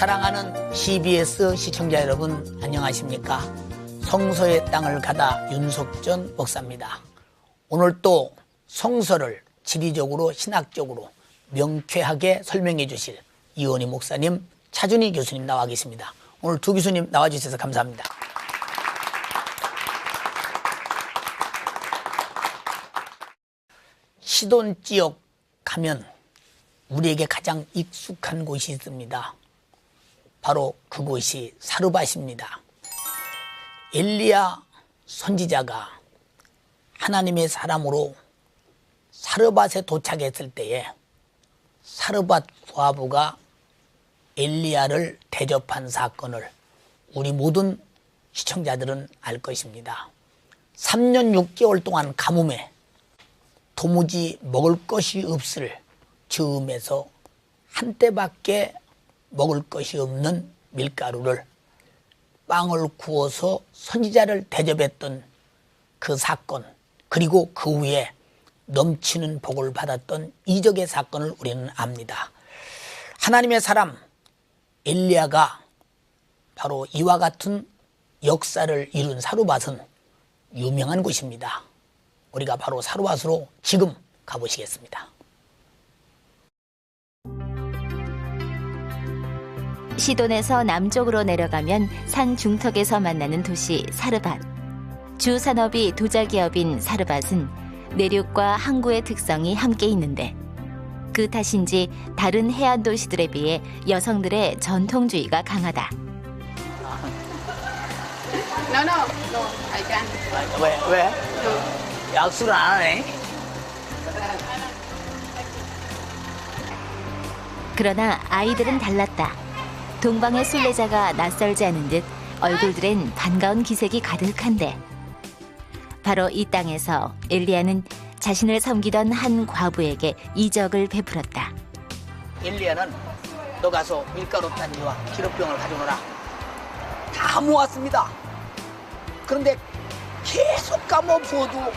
사랑하는 CBS 시청자 여러분 안녕하십니까? 성서의 땅을 가다 윤석전 목사입니다. 오늘 또 성서를 지리적으로 신학적으로 명쾌하게 설명해 주실 이원희 목사님, 차준희 교수님 나와 계십니다. 오늘 두 교수님 나와 주셔서 감사합니다. 시돈 지역 가면 우리에게 가장 익숙한 곳이 있습니다. 바로 그곳이 사르밧입니다. 엘리야 선지자가 하나님의 사람으로 사르밧에 도착했을 때에 사르밧 과부가 엘리야를 대접한 사건을 우리 모든 시청자들은 알 것입니다. 3년 6개월 동안 가뭄에 도무지 먹을 것이 없을 즈음에서 한때밖에 먹을 것이 없는 밀가루를 빵을 구워서 선지자를 대접했던 그 사건, 그리고 그 후에 넘치는 복을 받았던 이적의 사건을 우리는 압니다. 하나님의 사람 엘리야가 바로 이와 같은 역사를 이룬 사르밧은 유명한 곳입니다. 우리가 바로 사르밧으로 지금 가보시겠습니다. 시돈에서 남쪽으로 내려가면 산 중턱에서 만나는 도시 사르밧. 주 산업이 도자기업인 사르밧은 내륙과 항구의 특성이 함께 있는데 그 탓인지 다른 해안 도시들에 비해 여성들의 전통주의가 강하다. No, I can. 왜? 약수를 안 하네? 그러나 아이들은 달랐다. 동방의 순례자가 낯설지 않은 듯 얼굴들엔 반가운 기색이 가득한데 바로 이 땅에서 엘리야는 자신을 섬기던 한 과부에게 이적을 베풀었다. 엘리야는 너 가서 밀가루 단지와 기름병을 가져오너라. 다 모았습니다. 그런데 계속 감아 부어도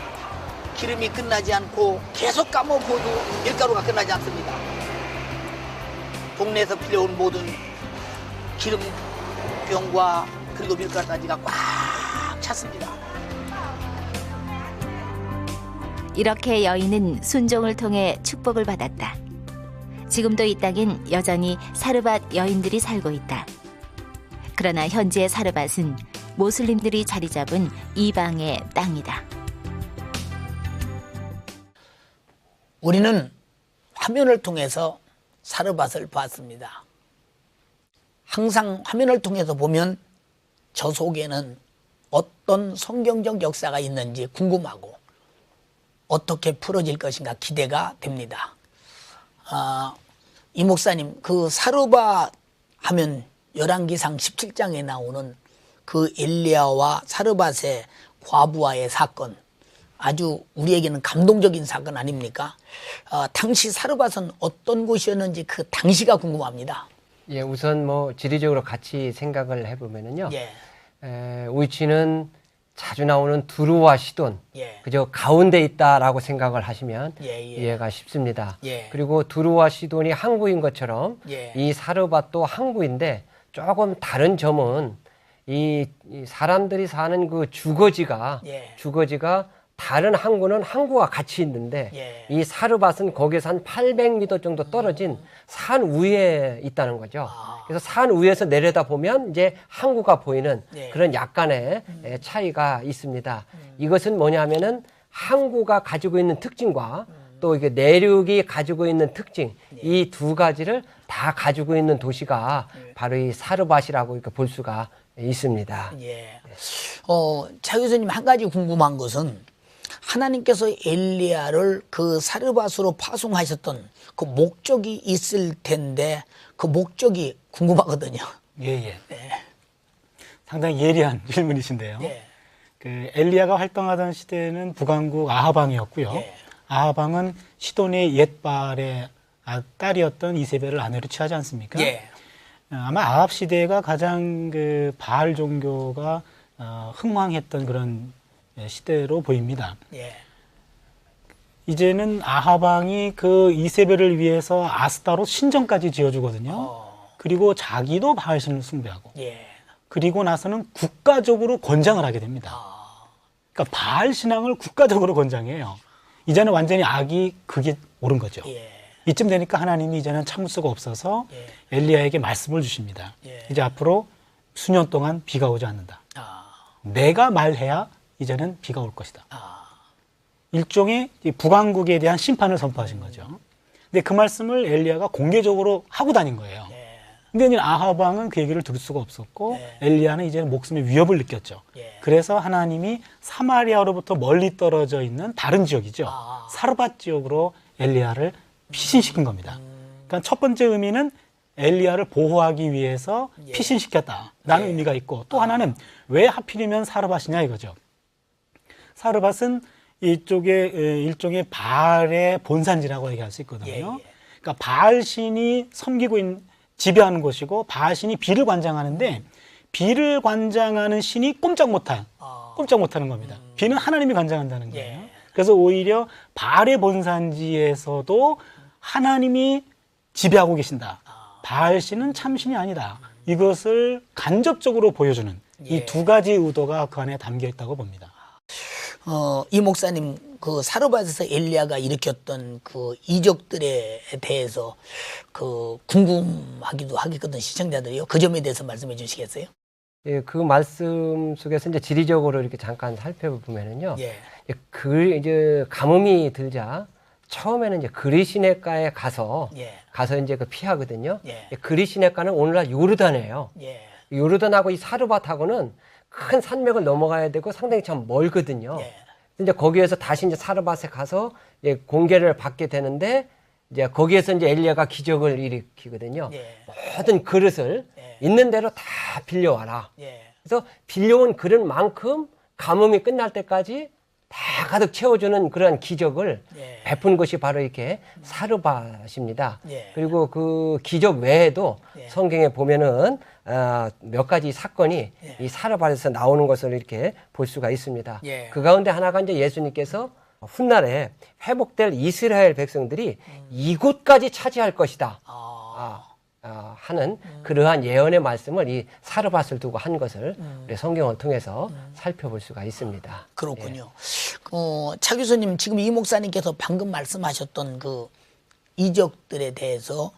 기름이 끝나지 않고 계속 감아 부어도 밀가루가 끝나지 않습니다. 동네에서 필요한 모든 기름병과 그리고 밀가루 단지가 꽉 찼습니다. 이렇게 여인은 순종을 통해 축복을 받았다. 지금도 이 땅엔 여전히 사르밧 여인들이 살고 있다. 그러나 현재의 사르밧은 모슬림들이 자리 잡은 이방의 땅이다. 우리는 화면을 통해서 사르밧을 봤습니다. 항상 화면을 통해서 보면 저 속에는 어떤 성경적 역사가 있는지 궁금하고 어떻게 풀어질 것인가 기대가 됩니다. 이 목사님, 그 사르밧 하면 열왕기상 17장에 나오는 그 엘리야와 사르밧의 과부와의 사건, 아주 우리에게는 감동적인 사건 아닙니까? 당시 사르밧은 어떤 곳이었는지 그 당시가 궁금합니다. 예, 우선 뭐 지리적으로 같이 생각을 해보면은요. 예. 위치는 자주 나오는 두루와 시돈, 예. 그저 가운데 있다라고 생각을 하시면 예. 이해가 쉽습니다. 예. 그리고 두루와 시돈이 항구인 것처럼 예. 이 사르밧도 항구인데 조금 다른 점은 이 사람들이 사는 그 주거지가 예. 다른 항구는 항구와 같이 있는데 예. 이 사르밧은 거기서 한 800m 정도 떨어진 산 위에 있다는 거죠. 그래서 산 위에서 내려다 보면 이제 항구가 보이는 예. 그런 약간의 차이가 있습니다. 이것은 뭐냐면은 항구가 가지고 있는 특징과 또 이게 내륙이 가지고 있는 특징, 이 두 가지를 다 가지고 있는 도시가 바로 이 사르밧이라고 이렇게 볼 수가 있습니다. 예. 차 교수님, 한 가지 궁금한 것은 하나님께서 엘리야를 그 사르밧으로 파송하셨던 그 목적이 있을 텐데 그 목적이 궁금하거든요. 예. 네. 상당히 예리한 질문이신데요. 예. 그 엘리야가 활동하던 시대는 북왕국 아하방이었고요. 예. 아하방은 시돈의 옛발의 딸이었던 이세벨을 아내로 취하지 않습니까? 예. 아마 아합 시대가 가장 그 바알 종교가 흥망했던 그런 시대로 보입니다. 예. 이제는 아하방이 그 이세벨을 위해서 아스타롯 신전까지 지어주거든요. 그리고 자기도 바알신을 숭배하고 예. 그리고 나서는 국가적으로 권장을 하게 됩니다. 그러니까 바알 신앙을 국가적으로 권장해요. 이제는 완전히 악이 그게 옳은 거죠. 예. 이쯤 되니까 하나님이 이제는 참을 수가 없어서 예. 엘리야에게 말씀을 주십니다. 예. 이제 앞으로 수년 동안 비가 오지 않는다. 아. 내가 말해야 이제는 비가 올 것이다. 아. 일종의 이 북왕국에 대한 심판을 선포하신 거죠. 근데 그 말씀을 엘리야가 공개적으로 하고 다닌 거예요. 예. 근데 이제 아합 왕은 그 얘기를 들을 수가 없었고 네. 엘리야는 이제 목숨의 위협을 느꼈죠. 예. 그래서 하나님이 사마리아로부터 멀리 떨어져 있는 다른 지역이죠. 아. 사르밧 지역으로 엘리야를 피신시킨 겁니다. 그러니까 첫 번째 의미는 엘리야를 보호하기 위해서 예. 피신시켰다라는 예. 의미가 있고 또 하나는 왜 하필이면 사르밧이냐 이거죠. 사르밧은 이쪽에 일종의 바알의 본산지라고 얘기할 수 있거든요. 예, 예. 그러니까 바알 신이 섬기고 있는 지배하는 곳이고 바알 신이 비를 관장하는데 비를 관장하는 신이 꼼짝 못하는 겁니다. 비는 하나님이 관장한다는 거예요. 예. 그래서 오히려 바알의 본산지에서도 하나님이 지배하고 계신다. 바알 신은 참신이 아니다. 이것을 간접적으로 보여주는 예. 이 두 가지 의도가 그 안에 담겨 있다고 봅니다. 이 목사님 그 사르밧에서 엘리야가 일으켰던 그 이적들에 대해서 그 궁금하기도 하겠거든 시청자들이요. 그 점에 대해서 말씀해 주시겠어요? 예, 그 말씀 속에서 이제 지리적으로 이렇게 잠깐 살펴보면은요. 예. 이제 가뭄이 들자 처음에는 이제 그리시네가에 가서 예. 이제 그 피하거든요. 예. 그리시네가는 오늘날 요르단이에요. 예. 요르단하고 이 사르밧하고는 큰 산맥을 넘어가야 되고 상당히 참 멀거든요. 예. 이제 거기에서 다시 이제 사르밧에 가서 이제 공개를 받게 되는데 이제 거기에서 이제 엘리야가 기적을 일으키거든요. 예. 모든 그릇을 예. 있는 대로 다 빌려와라. 예. 그래서 빌려온 그릇만큼 가뭄이 끝날 때까지 다 가득 채워주는 그러한 기적을 예. 베푼 것이 바로 이렇게 사르밧입니다. 예. 그리고 그 기적 외에도 예. 성경에 보면은 몇 가지 사건이 예. 이 사르밧에서 나오는 것을 이렇게 볼 수가 있습니다. 예. 그 가운데 하나가 이제 예수님께서 훗날에 회복될 이스라엘 백성들이 이곳까지 차지할 것이다. 하는 그러한 예언의 말씀을 이 사르밧을 두고 한 것을 우리 성경을 통해서 살펴볼 수가 있습니다. 그렇군요. 차 교수님 지금 이 목사님께서 방금 말씀하셨던 그 이적들에 대해서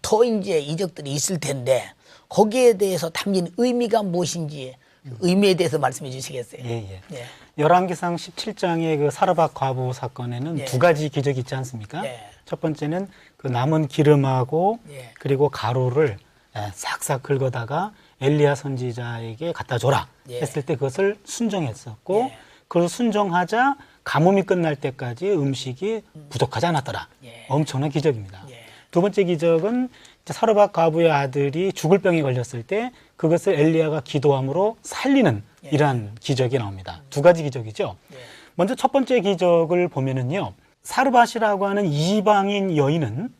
더 이제 이적들이 있을 텐데 거기에 대해서 담긴 의미가 무엇인지 의미에 대해서 말씀해 주시겠어요? 예. 예. 열왕기상 17장의 그 사르밧 과부 사건에는 예. 두 가지 기적이 있지 않습니까? 예. 첫 번째는 그 남은 기름하고 예. 그리고 가루를 싹싹 긁어다가 엘리야 선지자에게 갖다 줘라 예. 했을 때 그것을 순종했었고 예. 그걸 순종하자 가뭄이 끝날 때까지 음식이 부족하지 않았더라. 예. 엄청난 기적입니다. 예. 두 번째 기적은 사르밧 과부의 아들이 죽을 병이 걸렸을 때 그것을 엘리야가 기도함으로 살리는 예. 이러한 기적이 나옵니다. 두 가지 기적이죠. 예. 먼저 첫 번째 기적을 보면은요. 사르밧이라고 하는 이방인 여인은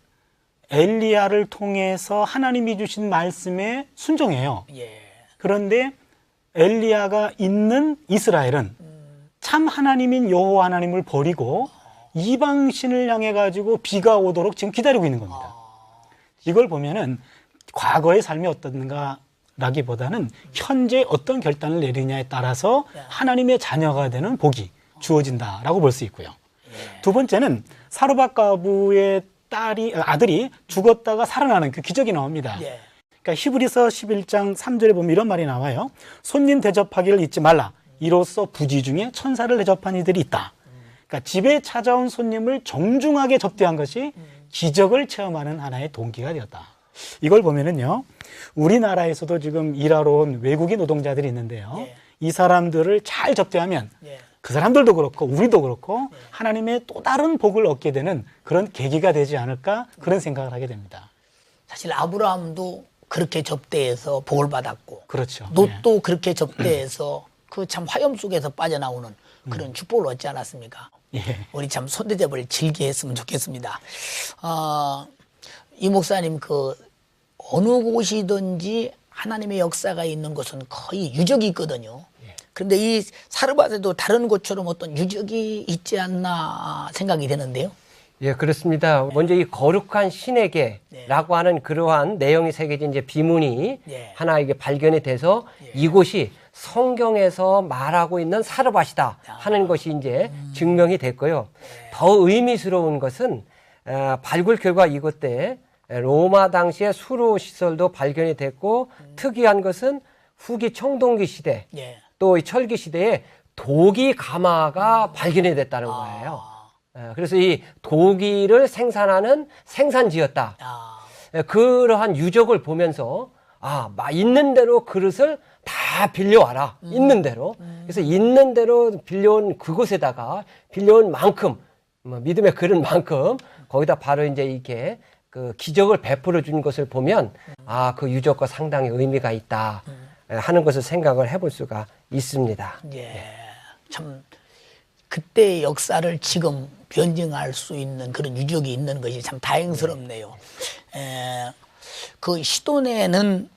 엘리야를 통해서 하나님이 주신 말씀에 순종해요. 예. 그런데 엘리야가 있는 이스라엘은 참 하나님인 여호와 하나님을 버리고 이방신을 향해 가지고 비가 오도록 지금 기다리고 있는 겁니다. 이걸 보면은 과거의 삶이 어떤가라기보다는 현재 어떤 결단을 내리냐에 따라서 하나님의 자녀가 되는 복이 주어진다라고 볼 수 있고요. 두 번째는 사르밧 과부의 아들이 죽었다가 살아나는 그 기적이 나옵니다. 예. 그러니까 히브리서 11장 3절에 보면 이런 말이 나와요. 손님 대접하기를 잊지 말라. 이로써 부지 중에 천사를 대접한 이들이 있다. 그러니까 집에 찾아온 손님을 정중하게 접대한 것이 기적을 체험하는 하나의 동기가 되었다. 이걸 보면은요, 우리나라에서도 지금 일하러 온 외국인 노동자들이 있는데요. 예. 이 사람들을 잘 접대하면 예. 그 사람들도 그렇고 우리도 그렇고 하나님의 또 다른 복을 얻게 되는 그런 계기가 되지 않을까 그런 생각을 하게 됩니다. 사실 아브라함도 그렇게 접대해서 복을 받았고 그렇죠. 롯도 그렇게 접대해서 그 참 화염 속에서 빠져나오는 그런 축복을 얻지 않았습니까? 예. 우리 참 손대접을 즐겨 했으면 좋겠습니다. 이 목사님 그 어느 곳이든지 하나님의 역사가 있는 곳은 거의 유적이 있거든요. 그런데 이 사르밧에도 다른 곳처럼 어떤 유적이 있지 않나 생각이 되는데요. 예, 그렇습니다. 먼저 이 거룩한 신에게라고 하는 그러한 내용이 새겨진 이제 비문이 네. 하나 이게 발견이 돼서 이곳이 성경에서 말하고 있는 사르밧이다 하는 것이 이제 증명이 됐고요. 더 의미스러운 것은 발굴 결과 이곳 때 로마 당시의 수로 시설도 발견이 됐고 특이한 것은 후기 청동기 시대 예. 또 이 철기 시대에 도기 가마가 발견이 됐다는 거예요. 그래서 이 도기를 생산하는 생산지였다. 아, 그러한 유적을 보면서 있는 대로 그릇을 다 빌려와라. 있는 대로. 그래서 있는 대로 빌려온 그곳에다가 빌려온 만큼 믿음의 그릇만큼 거기다 바로 이제 이렇게 그 기적을 베풀어 준 것을 보면 그 유적과 상당히 의미가 있다 하는 것을 생각을 해볼 수가 있습니다. 예. 참 그때의 역사를 지금 변증할 수 있는 그런 유적이 있는 것이 참 다행스럽네요. 그 시돈에는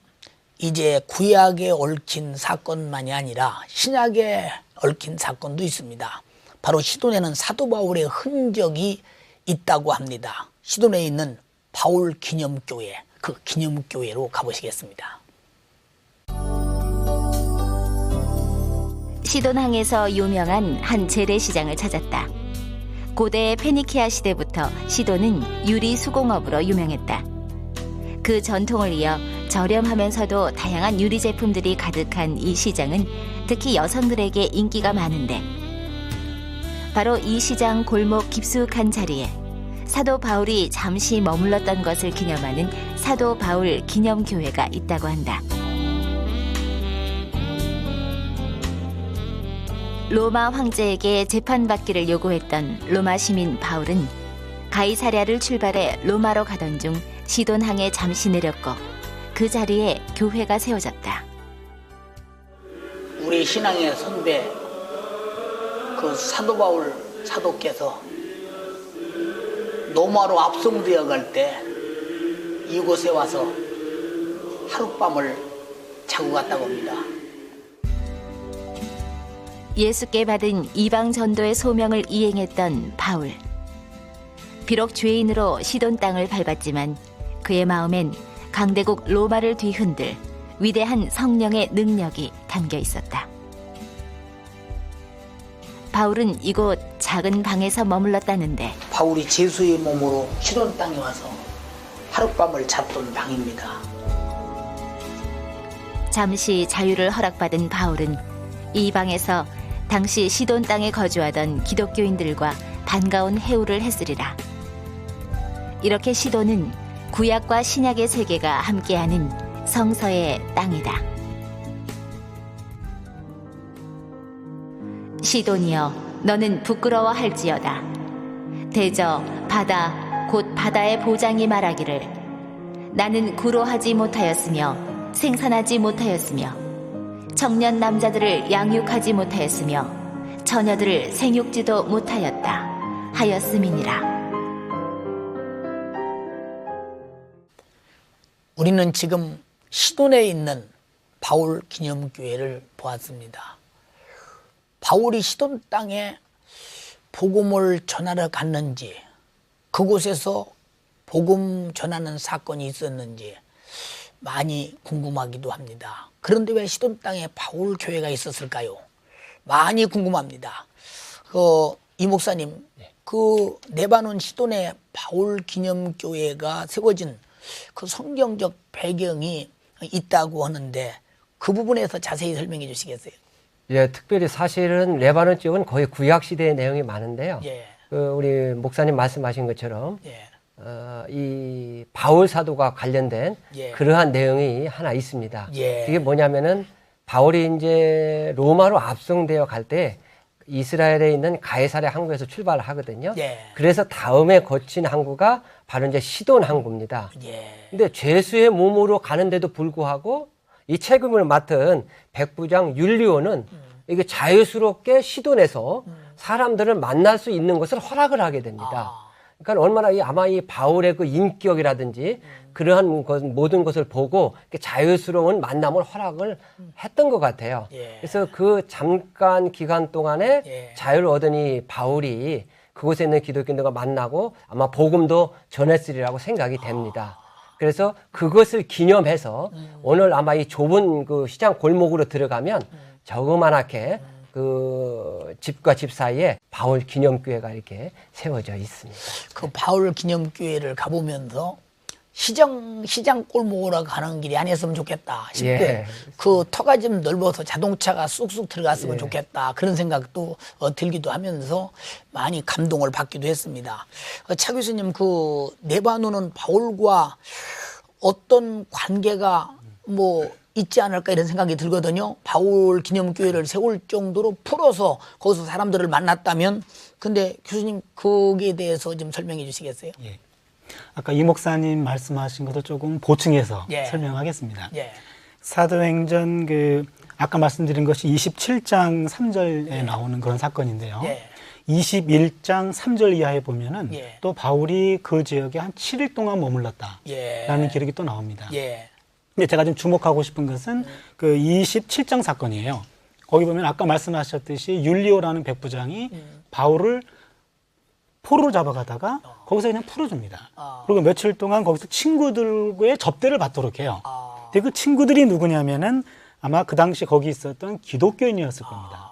이제 구약에 얽힌 사건만이 아니라 신약에 얽힌 사건도 있습니다. 바로 시돈에는 사도 바울의 흔적이 있다고 합니다. 시돈에 있는 바울 기념교회, 그 기념교회로 가보시겠습니다. 시돈항에서 유명한 한 재래시장을 찾았다. 고대 페니키아 시대부터 시돈은 유리 수공업으로 유명했다. 그 전통을 이어 저렴하면서도 다양한 유리 제품들이 가득한 이 시장은 특히 여성들에게 인기가 많은데 바로 이 시장 골목 깊숙한 자리에 사도 바울이 잠시 머물렀던 것을 기념하는 사도 바울 기념교회가 있다고 한다. 로마 황제에게 재판받기를 요구했던 로마 시민 바울은 가이사랴를 출발해 로마로 가던 중 시돈항에 잠시 내렸고 그 자리에 교회가 세워졌다. 우리 신앙의 선배 그 사도 바울 사도께서 로마로 압송되어 갈 때 이곳에 와서 하룻밤을 자고 갔다고 합니다. 예수께 받은 이방 전도의 소명을 이행했던 바울. 비록 죄인으로 시돈 땅을 밟았지만 그의 마음엔 강대국 로마를 뒤흔들 위대한 성령의 능력이 담겨 있었다. 바울은 이곳 작은 방에서 머물렀다는데 바울이 제수의 몸으로 시돈 땅에 와서 하룻밤을 잤던 방입니다. 잠시 자유를 허락받은 바울은 이 방에서 당시 시돈 땅에 거주하던 기독교인들과 반가운 회우를 했으리라. 이렇게 시돈은 구약과 신약의 세계가 함께하는 성서의 땅이다. 시돈이여, 너는 부끄러워할지어다. 대저 바다 곧 바다의 보장이 말하기를 나는 구로하지 못하였으며 생산하지 못하였으며 청년 남자들을 양육하지 못하였으며 처녀들을 생육지도 못하였다 하였음이니라. 우리는 지금 시돈에 있는 바울 기념교회를 보았습니다. 바울이 시돈 땅에 복음을 전하러 갔는지 그곳에서 복음 전하는 사건이 있었는지 많이 궁금하기도 합니다. 그런데 왜 시돈 땅에 바울 교회가 있었을까요? 많이 궁금합니다. 이 목사님, 그 레바논 시돈에 바울 기념교회가 세워진 그 성경적 배경이 있다고 하는데 그 부분에서 자세히 설명해 주시겠어요? 예, 특별히 사실은 레바논 지역은 거의 구약 시대의 내용이 많은데요. 예. 우리 목사님 말씀하신 것처럼 예. 이 바울 사도가 관련된 예. 그러한 내용이 하나 있습니다. 예. 이게 뭐냐면은 바울이 이제 로마로 압송되어 갈 때 이스라엘에 있는 가이사랴 항구에서 출발을 하거든요. 예. 그래서 다음에 거친 항구가 바로 이제 시돈 항구입니다. 예. 근데 죄수의 몸으로 가는데도 불구하고 이 책임을 맡은 백부장 율리오는 이게 자유스럽게 시돈에서 사람들을 만날 수 있는 것을 허락을 하게 됩니다. 그러니까 얼마나 아마 이 바울의 그 인격이라든지 그러한 것, 모든 것을 보고 자유스러운 만남을 허락을 했던 것 같아요. 예. 그래서 그 잠깐 기간 동안에 예. 자유를 얻으니 바울이 그곳에 있는 기독교인들과 만나고 아마 복음도 전했으리라고 생각이 됩니다. 그래서 그것을 기념해서 오늘 아마 이 좁은 그 시장 골목으로 들어가면 저그만하게 그 집과 집 사이에 바울 기념교회가 이렇게 세워져 있습니다. 그 바울 기념교회를 가보면서 시장 골목으로 가는 길이 아니었으면 좋겠다 싶고 예. 그 터가 좀 넓어서 자동차가 쑥쑥 들어갔으면 좋겠다 그런 생각도 들기도 하면서 많이 감동을 받기도 했습니다. 차 교수님 그 네바노는 바울과 어떤 관계가 뭐 있지 않을까 이런 생각이 들거든요. 바울 기념교회를 세울 정도로 풀어서 거기서 사람들을 만났다면 근데 교수님 거기에 대해서 좀 설명해 주시겠어요? 예. 아까 이 목사님 말씀하신 것을 조금 보충해서 예. 설명하겠습니다. 예. 사도행전 그 아까 말씀드린 것이 27장 3절에 나오는 그런 사건인데요. 예. 21장 3절 이하에 보면은 예. 또 바울이 그 지역에 한 7일 동안 머물렀다라는 예. 기록이 또 나옵니다. 예. 근데 제가 좀 주목하고 싶은 것은 그 27장 사건이에요. 거기 보면 아까 말씀하셨듯이 율리오라는 백부장이 바울을 포로로 잡아가다가 거기서 그냥 풀어줍니다. 그리고 며칠 동안 거기서 친구들과의 접대를 받도록 해요. 근데 그 친구들이 누구냐면은 아마 그 당시 거기 있었던 기독교인이었을 겁니다.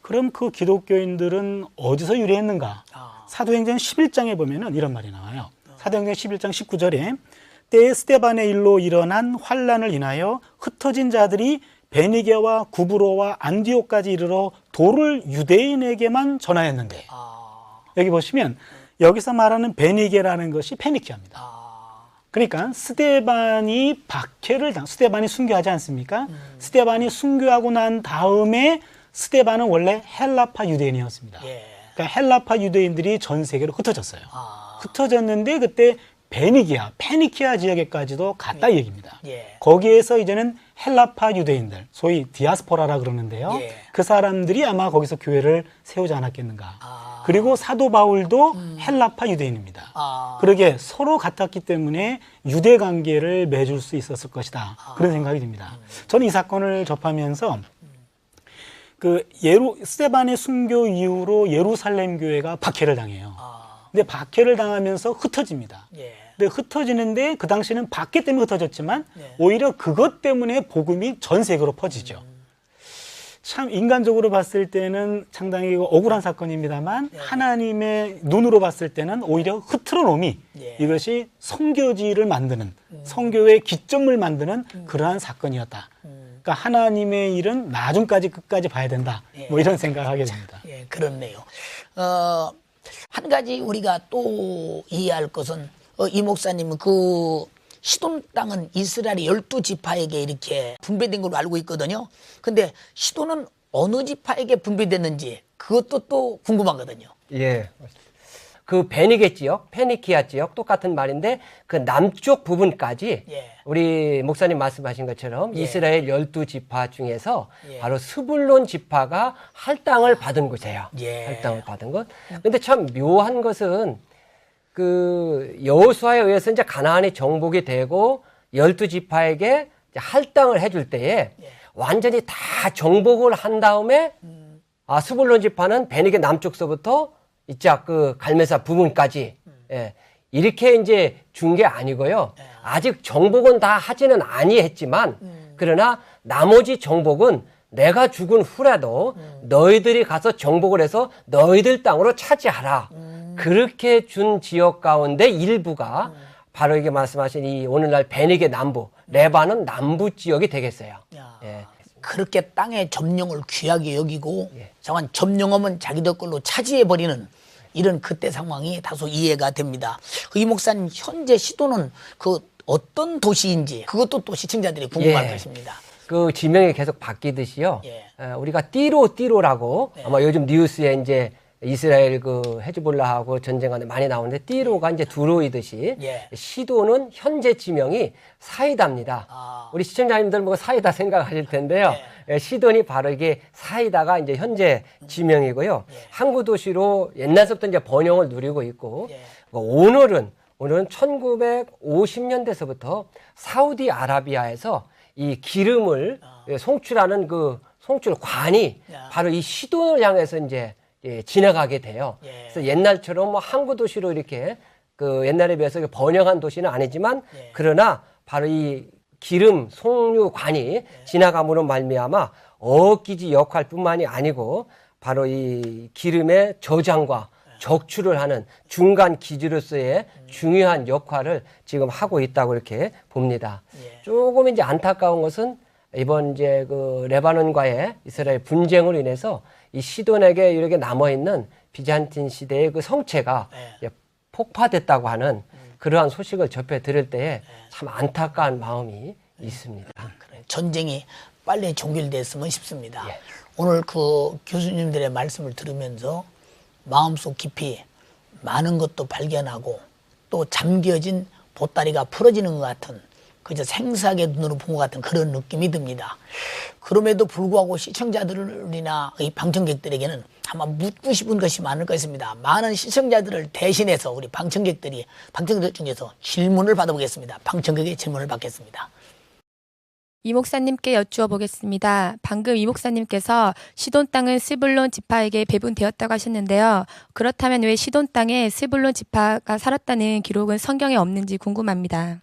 그럼 그 기독교인들은 어디서 유래했는가? 사도행전 11장에 보면은 이런 말이 나와요. 사도행전 11장 19절에 때에 스데반의 일로 일어난 환란을 인하여 흩어진 자들이 베니게와 구브로와 안디옥까지 이르러 도를 유대인에게만 전하였는데 여기 보시면 여기서 말하는 베니게라는 것이 페니키아입니다. 그러니까 스데반이 스데반이 순교하지 않습니까? 스데반이 순교하고 난 다음에 스데반은 원래 헬라파 유대인이었습니다. 예. 그러니까 헬라파 유대인들이 전 세계로 흩어졌어요. 흩어졌는데 그때 페니키아 지역에까지도 갔다 이 얘기입니다. 예. 거기에서 이제는 헬라파 유대인들, 소위 디아스포라라 그러는데요. 예. 그 사람들이 아마 거기서 교회를 세우지 않았겠는가. 그리고 사도 바울도 헬라파 유대인입니다. 그러게 서로 같았기 때문에 유대 관계를 맺을 수 있었을 것이다. 그런 생각이 듭니다. 저는 이 사건을 접하면서 스데반의 순교 이후로 예루살렘 교회가 박해를 당해요. 근데 박해를 당하면서 흩어집니다. 예. 근데 흩어지는데 그 당시는 박해 때문에 흩어졌지만 예. 오히려 그것 때문에 복음이 전 세계로 퍼지죠. 참 인간적으로 봤을 때는 상당히 억울한 사건입니다만 하나님의 눈으로 봤을 때는 오히려 흐트러 놈이 이것이 선교지를 만드는 선교의 기점을 만드는 그러한 사건이었다. 그러니까 하나님의 일은 나중까지 끝까지 봐야 된다. 뭐 이런 생각을 하게 됩니다. 예, 그렇네요. 한 가지 우리가 또 이해할 것은 이 목사님은 그 시돈 땅은 이스라엘의 12지파에게 이렇게 분배된 걸로 알고 있거든요. 근데 시돈은 어느 지파에게 분배됐는지 그것도 또 궁금하거든요. 예. 그 베니게 지역, 페니키아 지역 똑같은 말인데 그 남쪽 부분까지 예. 우리 목사님 말씀하신 것처럼 예. 이스라엘 12지파 중에서 예. 바로 스불론 지파가 할당을 받은 곳이에요. 예. 할당을 받은 곳. 근데 참 묘한 것은 그 여호수아에 의해서 이제 가나안이 정복이 되고 12지파에게 할당을 해줄 때에 완전히 다 정복을 한 다음에 스불론 지파는 베니게 남쪽서부터 이짝 그 갈메사 부분까지 이렇게 이제 준 게 아니고요. 아직 정복은 다 하지는 아니했지만 그러나 나머지 정복은 내가 죽은 후라도 너희들이 가서 정복을 해서 너희들 땅으로 차지하라. 그렇게 준 지역 가운데 일부가 바로 이게 말씀하신 이 오늘날 베니게 남부, 레바논 남부 지역이 되겠어요. 예. 그렇게 땅의 점령을 귀하게 여기고 정말 점령하면 자기들 걸로 차지해버리는 이런 그때 상황이 다소 이해가 됩니다. 이 목사님 현재 시도는 그 어떤 도시인지 그것도 또 시청자들이 궁금할 것입니다. 그 지명이 계속 바뀌듯이요. 우리가 띠로라고 아마 요즘 뉴스에 이제 이스라엘 그 헤즈볼라하고 전쟁하는데 많이 나오는데 띠로가 이제 두로이듯이 시도는 현재 지명이 사이다입니다. 우리 시청자님들 뭐 사이다 생각하실 텐데요. 시돈이 바로 이게 사이다가 이제 현재 지명이고요. 항구 도시로 옛날부터 이제 번영을 누리고 있고 오늘은 1950년대서부터 사우디아라비아에서 이 기름을 송출하는 그 송출관이 바로 이 시돈을 향해서 이제 지나가게 돼요. 예. 그래서 옛날처럼 뭐 항구 도시로 이렇게 그 옛날에 비해서 번영한 도시는 아니지만 예. 그러나 바로 이 기름 송유관이 지나감으로 말미암아 어기지 역할뿐만이 아니고 바로 이 기름의 저장과 적출을 하는 중간 기지로서의 중요한 역할을 지금 하고 있다고 이렇게 봅니다. 예. 조금 이제 안타까운 것은 이번 이제 그 레바논과의 이스라엘 분쟁으로 인해서 이 시돈에게 이렇게 남아 있는 비잔틴 시대의 그 성체가 예. 폭파됐다고 하는 그러한 소식을 접해 들을 때에 참 안타까운 마음이 있습니다. 그래, 전쟁이 빨리 종결됐으면 싶습니다. 예. 오늘 그 교수님들의 말씀을 들으면서 마음속 깊이 많은 것도 발견하고 또 잠겨진 보따리가 풀어지는 것 같은 그저 생사하게 눈으로 본 것 같은 그런 느낌이 듭니다. 그럼에도 불구하고 시청자들이나 이 방청객들에게는 아마 묻고 싶은 것이 많을 것입니다. 많은 시청자들을 대신해서 우리 방청객들 중에서 질문을 받아보겠습니다. 방청객의 질문을 받겠습니다. 이 목사님께 여쭈어 보겠습니다. 방금 이 목사님께서 시돈 땅은 스불론 지파에게 배분되었다고 하셨는데요. 그렇다면 왜 시돈 땅에 스불론 지파가 살았다는 기록은 성경에 없는지 궁금합니다.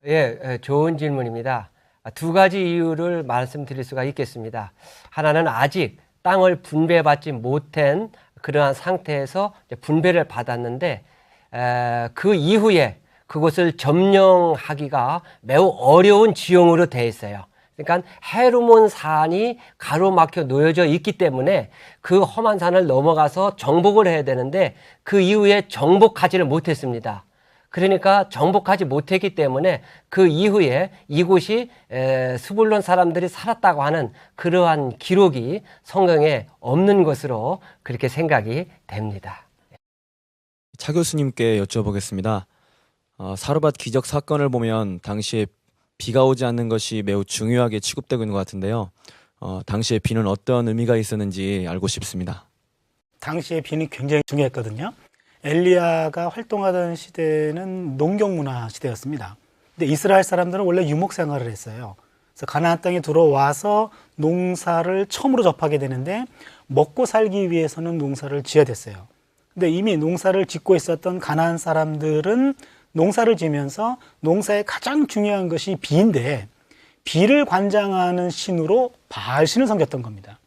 예, 좋은 질문입니다. 두 가지 이유를 말씀드릴 수가 있겠습니다. 하나는 아직 땅을 분배받지 못한 그러한 상태에서 분배를 받았는데 그 이후에 그곳을 점령하기가 매우 어려운 지형으로 되어 있어요. 그러니까 헤르몬 산이 가로막혀 놓여져 있기 때문에 그 험한 산을 넘어가서 정복을 해야 되는데 그 이후에 정복하지를 못했습니다. 그러니까 정복하지 못했기 때문에 그 이후에 이곳이 스불론 사람들이 살았다고 하는 그러한 기록이 성경에 없는 것으로 그렇게 생각이 됩니다. 차 교수님께 여쭤보겠습니다. 사르밧 기적 사건을 보면 당시에 비가 오지 않는 것이 매우 중요하게 취급되고 있는 것 같은데요. 당시에 비는 어떤 의미가 있었는지 알고 싶습니다. 당시에 비는 굉장히 중요했거든요. 엘리야가 활동하던 시대는 농경문화 시대였습니다. 근데 이스라엘 사람들은 원래 유목 생활을 했어요. 그래서 가나안 땅에 들어와서 농사를 처음으로 접하게 되는데 먹고 살기 위해서는 농사를 지어야 됐어요. 근데 이미 농사를 짓고 있었던 가나안 사람들은 농사를 지면서 농사의 가장 중요한 것이 비인데 비를 관장하는 신으로 바알신을 섬겼던 겁니다.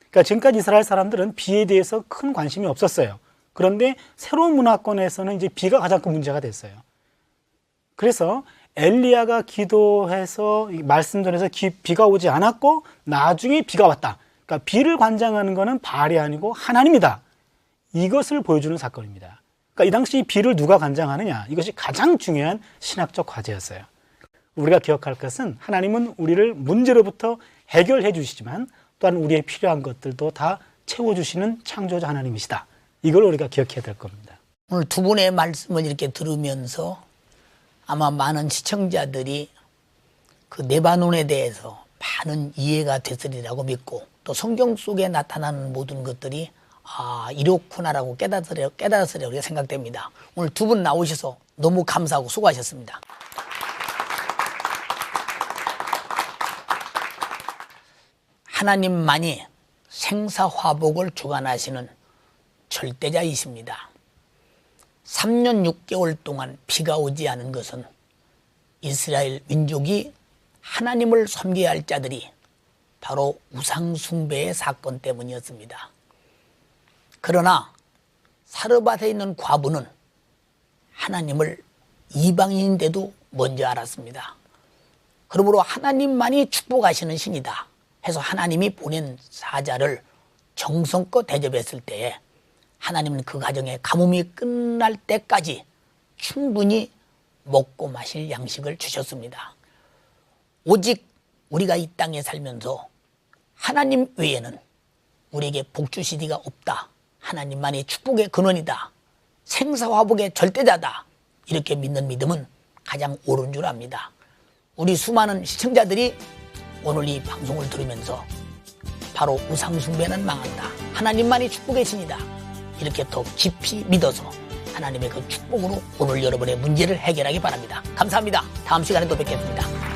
그러니까 지금까지 이스라엘 사람들은 비에 대해서 큰 관심이 없었어요. 그런데 새로운 문화권에서는 이제 비가 가장 큰 문제가 됐어요. 그래서 엘리야가 기도해서 말씀 전해서 비가 오지 않았고 나중에 비가 왔다. 그러니까 비를 관장하는 것은 바알이 아니고 하나님이다. 이것을 보여주는 사건입니다. 그러니까 이 당시 비를 누가 관장하느냐, 이것이 가장 중요한 신학적 과제였어요. 우리가 기억할 것은 하나님은 우리를 문제로부터 해결해 주시지만 또한 우리의 필요한 것들도 다 채워주시는 창조자 하나님이시다. 이걸 우리가 기억해야 될 겁니다. 오늘 두 분의 말씀을 이렇게 들으면서 아마 많은 시청자들이 그 레바논에 대해서 많은 이해가 됐으리라고 믿고 또 성경 속에 나타나는 모든 것들이 이렇구나라고 깨달았으리라고 생각됩니다. 오늘 두 분 나오셔서 너무 감사하고 수고하셨습니다. 하나님만이 생사화복을 주관하시는 절대자이십니다. 3년 6개월 동안 비가 오지 않은 것은 이스라엘 민족이 하나님을 섬겨야 할 자들이 바로 우상숭배의 사건 때문이었습니다. 그러나 사르밧에 있는 과부는 하나님을 이방인인데도 먼저 알았습니다. 그러므로 하나님만이 축복하시는 신이다 해서 하나님이 보낸 사자를 정성껏 대접했을 때에 하나님은 그 가정의 가뭄이 끝날 때까지 충분히 먹고 마실 양식을 주셨습니다. 오직 우리가 이 땅에 살면서 하나님 외에는 우리에게 복 주시리가 없다. 하나님만이 축복의 근원이다. 생사화복의 절대자다. 이렇게 믿는 믿음은 가장 옳은 줄 압니다. 우리 수많은 시청자들이 오늘 이 방송을 들으면서 바로 우상숭배는 망한다. 하나님만이 축복의 신이다. 이렇게 더 깊이 믿어서 하나님의 그 축복으로 오늘 여러분의 문제를 해결하기 바랍니다. 감사합니다. 다음 시간에 또 뵙겠습니다.